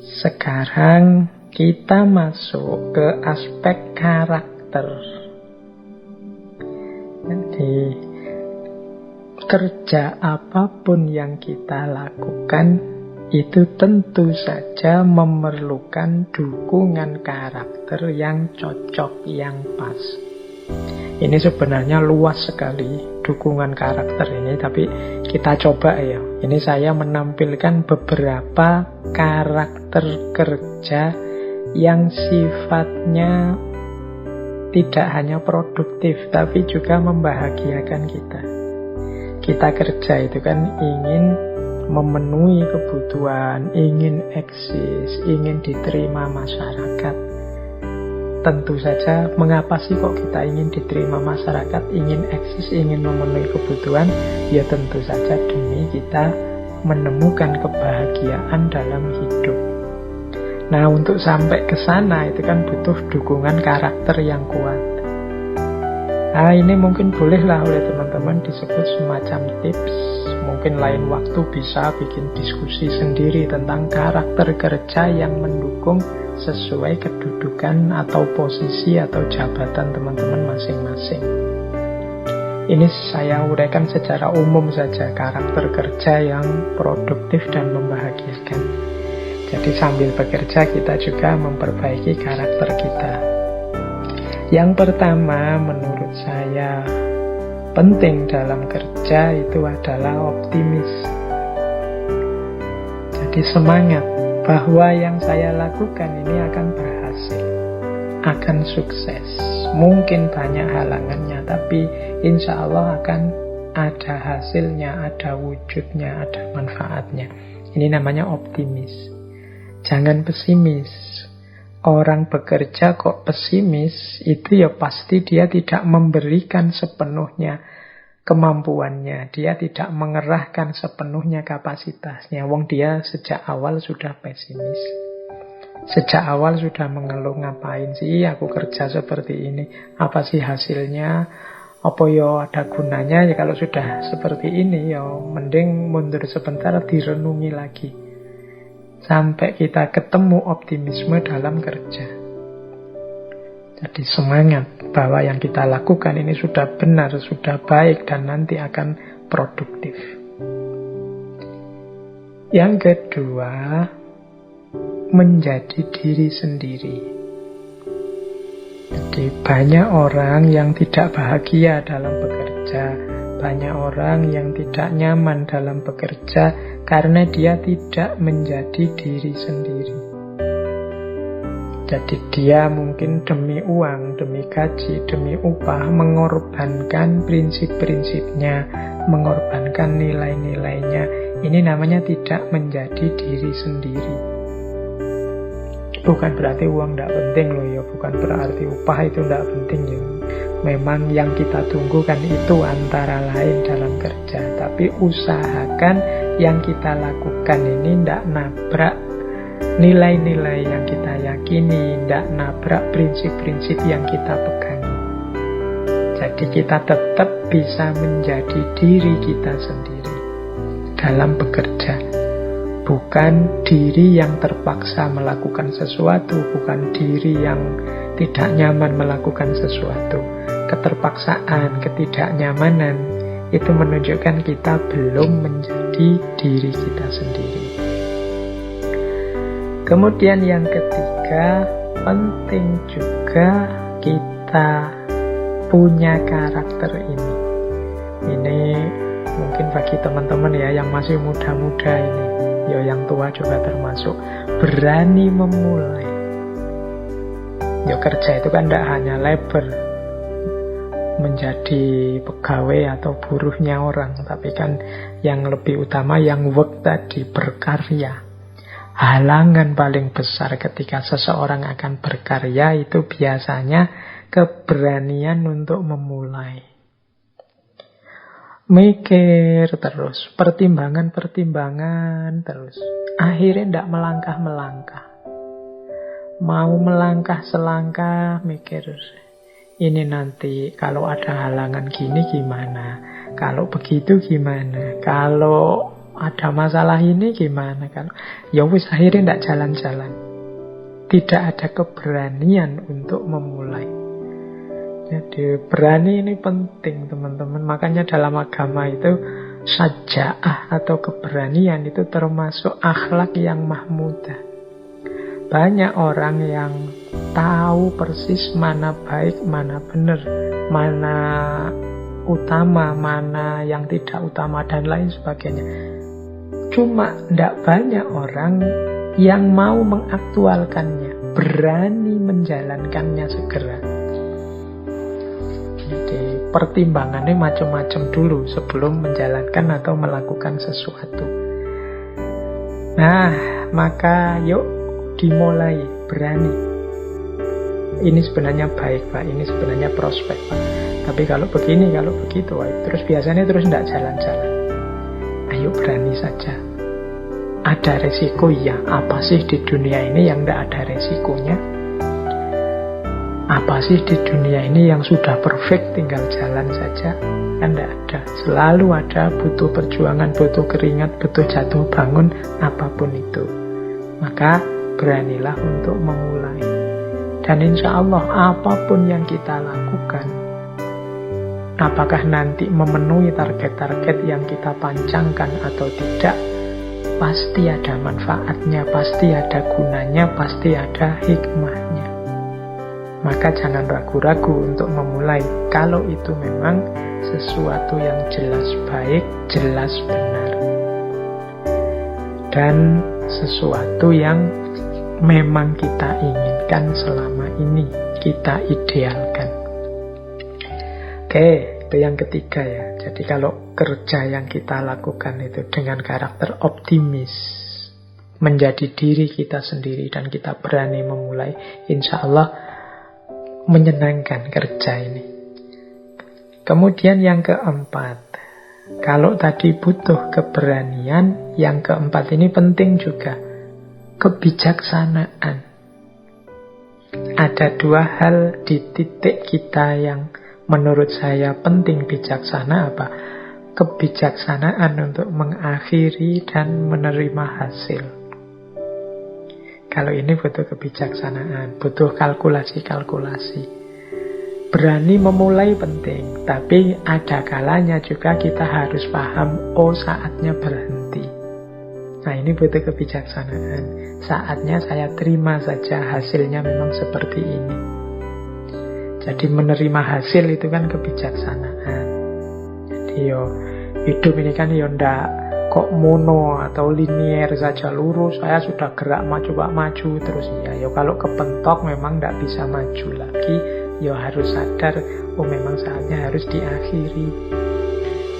Sekarang kita masuk ke aspek karakter. Jadi, kerja apapun yang kita lakukan itu tentu saja memerlukan dukungan karakter yang cocok, yang pas. Ini sebenarnya luas sekali dukungan karakter ini, tapi kita coba ya. Ini saya menampilkan beberapa karakter kerja yang sifatnya tidak hanya produktif, tapi juga membahagiakan kita. Kita kerja itu kan ingin memenuhi kebutuhan, ingin eksis, ingin diterima masyarakat. Tentu saja, mengapa sih kok kita ingin diterima masyarakat, ingin eksis, ingin memenuhi kebutuhan? Ya tentu saja demi kita menemukan kebahagiaan dalam hidup. Nah, untuk sampai ke sana itu kan butuh dukungan karakter yang kuat. Nah, ini mungkin bolehlah oleh teman-teman disebut semacam tips. Mungkin lain waktu bisa bikin diskusi sendiri tentang karakter kerja yang mendukung sesuai kedudukan atau posisi atau jabatan teman-teman masing-masing. Ini saya uraikan secara umum saja karakter kerja yang produktif dan membahagiakan. Jadi sambil bekerja kita juga memperbaiki karakter kita. Yang pertama menurut saya penting dalam kerja itu adalah optimis. Jadi semangat bahwa yang saya lakukan ini akan berhasil, akan sukses. Mungkin banyak halangannya, tapi insya Allah akan ada hasilnya, ada wujudnya, ada manfaatnya. Ini namanya optimis. Jangan pesimis. Orang bekerja kok pesimis, itu ya pasti dia tidak memberikan sepenuhnya kemampuannya, dia tidak mengerahkan sepenuhnya kapasitasnya. Wong dia sejak awal sudah pesimis, sejak awal sudah mengeluh, ngapain sih aku kerja seperti ini, apa sih hasilnya, apa ya ada gunanya. Ya kalau sudah seperti ini ya mending mundur sebentar, direnungi lagi sampai kita ketemu optimisme dalam kerja. Jadi semangat bahwa yang kita lakukan ini sudah benar, sudah baik, dan nanti akan produktif. Yang kedua, menjadi diri sendiri. Jadi banyak orang yang tidak bahagia dalam bekerja, banyak orang yang tidak nyaman dalam bekerja karena dia tidak menjadi diri sendiri. Jadi dia mungkin demi uang, demi gaji, demi upah mengorbankan prinsip-prinsipnya, mengorbankan nilai-nilainya. Ini namanya tidak menjadi diri sendiri. Bukan berarti uang tidak penting loh ya, bukan berarti upah itu tidak penting ya. Memang yang kita tunggu kan itu antara lain dalam kerja. Tapi usahakan yang kita lakukan ini tidak nabrak nilai-nilai yang kita yakini, tidak nabrak prinsip-prinsip yang kita pegangi. Jadi kita tetap bisa menjadi diri kita sendiri dalam bekerja. Bukan diri yang terpaksa melakukan sesuatu, bukan diri yang tidak nyaman melakukan sesuatu. Keterpaksaan, ketidaknyamanan itu menunjukkan kita belum menjadi diri kita sendiri. Kemudian yang ketiga, penting juga kita punya karakter ini. Ini mungkin bagi teman-teman ya yang masih muda-muda ini, ya yang tua juga termasuk, berani memulai. Ya kerja itu kan tidak hanya labor, menjadi pegawai atau buruhnya orang, tapi kan yang lebih utama yang work tadi, berkarya. Halangan paling besar ketika seseorang akan berkarya itu biasanya keberanian untuk memulai. Mikir terus, pertimbangan terus. Akhirnya tidak melangkah-melangkah. Mau melangkah selangkah, mikir. Ini nanti kalau ada halangan gini gimana? Kalau begitu gimana? Kalau ada masalah ini gimana kan? Ya wis akhirnya tidak jalan-jalan. Tidak ada keberanian untuk memulai. Jadi berani ini penting teman-teman. Makanya dalam agama itu syaja'ah atau keberanian itu termasuk akhlak yang mahmudah. Banyak orang yang tahu persis mana baik, mana benar, mana utama, mana yang tidak utama, dan lain sebagainya. Cuma tidak banyak orang yang mau mengaktualkannya, berani menjalankannya segera. Jadi pertimbangannya macam-macam dulu sebelum menjalankan atau melakukan sesuatu. Nah, maka yuk dimulai, berani. Ini sebenarnya baik Pak, ini sebenarnya prospek Pak. Tapi kalau begini, kalau begitu, terus biasanya terus tidak jalan-jalan. Ayo berani saja. Ada resiko ya, apa sih di dunia ini yang tidak ada resikonya? Apa sih di dunia ini yang sudah perfect tinggal jalan saja? Kan tidak ada. Selalu ada, butuh perjuangan, butuh keringat, butuh jatuh bangun, apapun itu. Maka beranilah untuk memulai. Dan insya Allah apapun yang kita lakukan, apakah nanti memenuhi target-target yang kita pancangkan atau tidak, pasti ada manfaatnya, pasti ada gunanya, pasti ada hikmahnya. Maka jangan ragu-ragu untuk memulai kalau itu memang sesuatu yang jelas baik, jelas benar, dan sesuatu yang memang kita inginkan selama ini, kita idealkan. Oke, itu yang ketiga ya. Jadi kalau kerja yang kita lakukan itu dengan karakter optimis, menjadi diri kita sendiri dan kita berani memulai, insya Allah menyenangkan kerja ini. Kemudian yang keempat, kalau tadi butuh keberanian, yang keempat ini penting juga, kebijaksanaan. Ada dua hal di titik kita yang menurut saya penting bijaksana. Apa? Kebijaksanaan untuk mengakhiri dan menerima hasil. Kalau ini butuh kebijaksanaan, butuh kalkulasi-kalkulasi. Berani memulai penting, tapi ada kalanya juga kita harus paham, oh saatnya berhenti. Nah ini butuh kebijaksanaan. Saatnya saya terima saja hasilnya memang seperti ini. Jadi menerima hasil itu kan kebijaksanaan. Jadi hidup ini kan ndak kok mono atau linier saja, lurus. Saya sudah gerak maju terus ya. Kalau kepentok memang ndak bisa maju lagi. Harus sadar, oh memang saatnya harus diakhiri.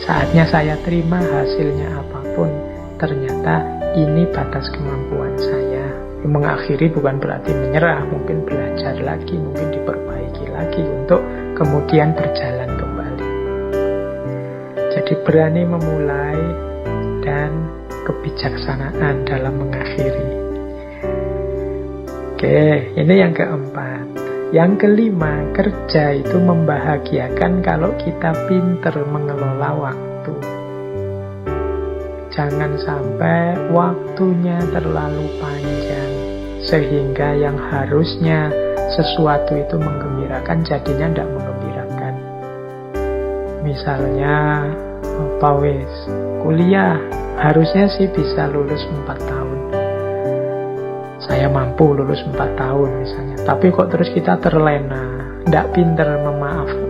Saatnya saya terima hasilnya apapun. Ternyata ini batas kemampuan saya. Mengakhiri bukan berarti menyerah, mungkin belajar lagi, mungkin diperbaiki lagi untuk kemudian berjalan kembali. Jadi berani memulai dan kebijaksanaan dalam mengakhiri. Oke, ini yang keempat. Yang kelima, kerja itu membahagiakan kalau kita pinter mengelola waktu. Jangan sampai waktunya terlalu panjang sehingga yang harusnya sesuatu itu menggembirakan jadinya tidak menggembirakan. Misalnya kuliah harusnya sih bisa lulus 4 tahun. Saya mampu lulus 4 tahun misalnya. Tapi kok terus kita terlena, tidak pinter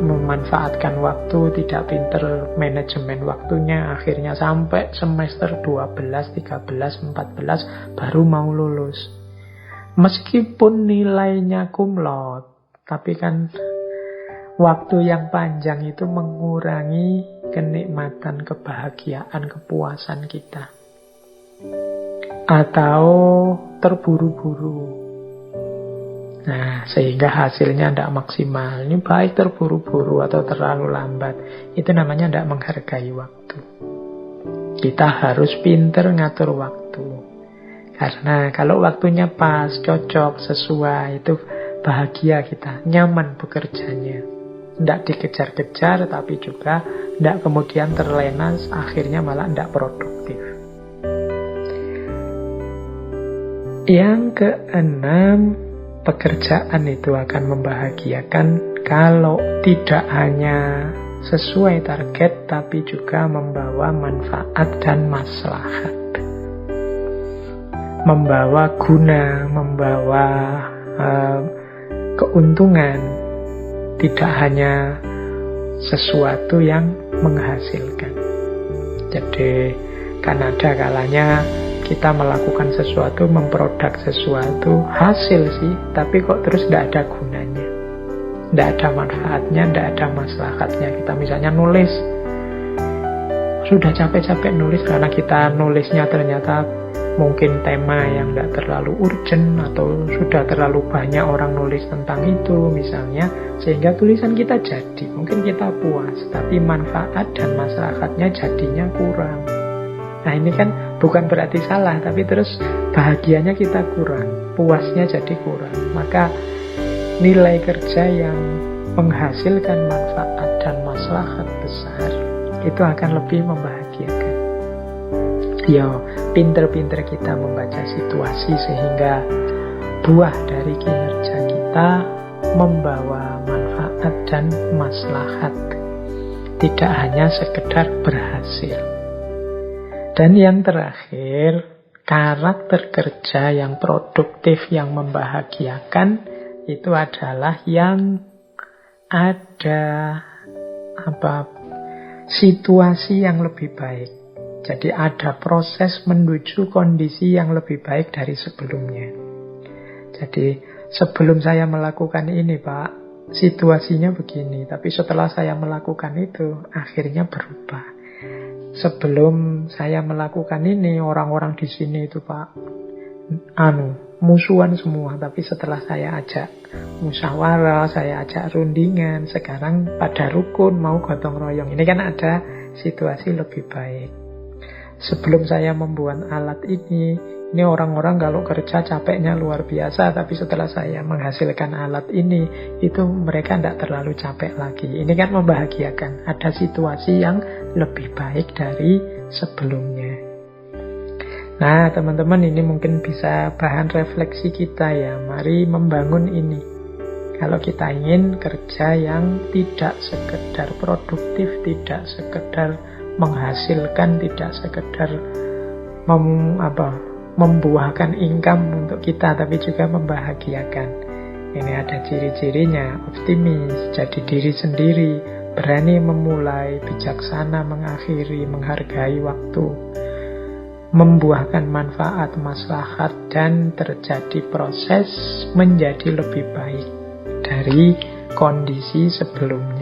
memanfaatkan waktu, tidak pinter manajemen waktunya, akhirnya sampai semester 12, 13, 14 baru mau lulus. Meskipun nilainya cum laude, tapi kan waktu yang panjang itu mengurangi kenikmatan, kebahagiaan, kepuasan kita. Atau terburu-buru. Nah, sehingga hasilnya tidak maksimal. Ini baik terburu-buru atau terlalu lambat. Itu namanya tidak menghargai waktu. Kita harus pinter ngatur waktu. Karena kalau waktunya pas, cocok, sesuai, itu bahagia kita, nyaman bekerjanya. Tidak dikejar-kejar, tapi juga tidak kemudian terlena, akhirnya malah tidak produktif. Yang keenam, pekerjaan itu akan membahagiakan kalau tidak hanya sesuai target, tapi juga membawa manfaat dan maslahat. Membawa guna, membawa keuntungan. Tidak hanya sesuatu yang menghasilkan. Jadi kan ada kalanya kita melakukan sesuatu, memproduk sesuatu, hasil sih, tapi kok terus tidak ada gunanya, tidak ada manfaatnya, tidak ada maslahatnya. Kita misalnya nulis, sudah capek-capek nulis karena kita nulisnya ternyata mungkin tema yang tidak terlalu urgent, atau sudah terlalu banyak orang nulis tentang itu misalnya, sehingga tulisan kita jadi, mungkin kita puas, tapi manfaat dan maslahatnya jadinya kurang. Nah ini kan bukan berarti salah, tapi terus bahagianya kita kurang, puasnya jadi kurang. Maka nilai kerja yang menghasilkan manfaat dan maslahat besar itu akan lebih membahagiakan. Ya, pinter-pinter kita membaca situasi sehingga buah dari kinerja kita membawa manfaat dan maslahat, tidak hanya sekedar berhasil. Dan yang terakhir, karakter kerja yang produktif, yang membahagiakan, itu adalah yang ada situasi yang lebih baik. Jadi ada proses menuju kondisi yang lebih baik dari sebelumnya. Jadi sebelum saya melakukan ini, Pak, situasinya begini, tapi setelah saya melakukan itu, akhirnya berubah. Sebelum saya melakukan ini, orang-orang di sini itu, Pak, musuhan semua. Tapi setelah saya ajak musyawarah, saya ajak rundingan, sekarang pada rukun, mau gotong royong. Ini kan ada situasi lebih baik. Sebelum saya membuat alat ini orang-orang kalau kerja capeknya luar biasa, tapi setelah saya menghasilkan alat ini, itu mereka tidak terlalu capek lagi. Ini kan membahagiakan. Ada situasi yang lebih baik dari sebelumnya. Nah, teman-teman, ini mungkin bisa bahan refleksi kita ya. Mari membangun ini. Kalau kita ingin kerja yang tidak sekedar produktif, tidak sekedar menghasilkan, tidak sekedar membuahkan income untuk kita, tapi juga membahagiakan. Ini ada ciri-cirinya: optimis, jadi diri sendiri, berani memulai, bijaksana mengakhiri, menghargai waktu, membuahkan manfaat, maslahat, dan terjadi proses menjadi lebih baik dari kondisi sebelumnya.